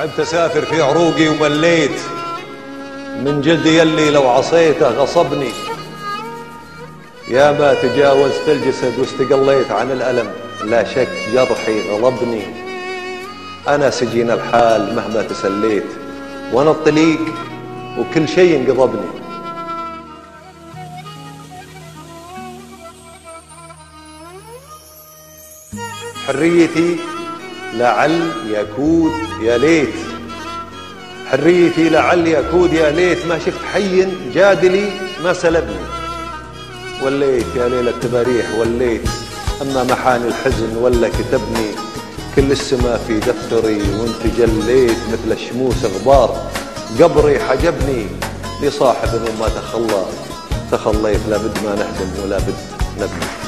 تعبت اسافر في عروقي ومليت من جلدي يلي لو عصيته غصبني. يا ما تجاوزت الجسد واستقليت عن الألم، لا شك جرحي غضبني. أنا سجين الحال مهما تسليت، وأنا الطليق وكل شيء انقضبني. حريتي لعل يكود يا ليت، حريتي لعل يكود يا ليت، ما شفت حي جادلي ما سلبني. وليت يا ليلة التباريح وليت، أما محاني الحزن ولا كتبني. كل السما في دفتري وانت جليت، مثل الشموس غبار قبري حجبني. لصاحب وما تخلى تخليت، لابد ما نهدم ولا بد نبني.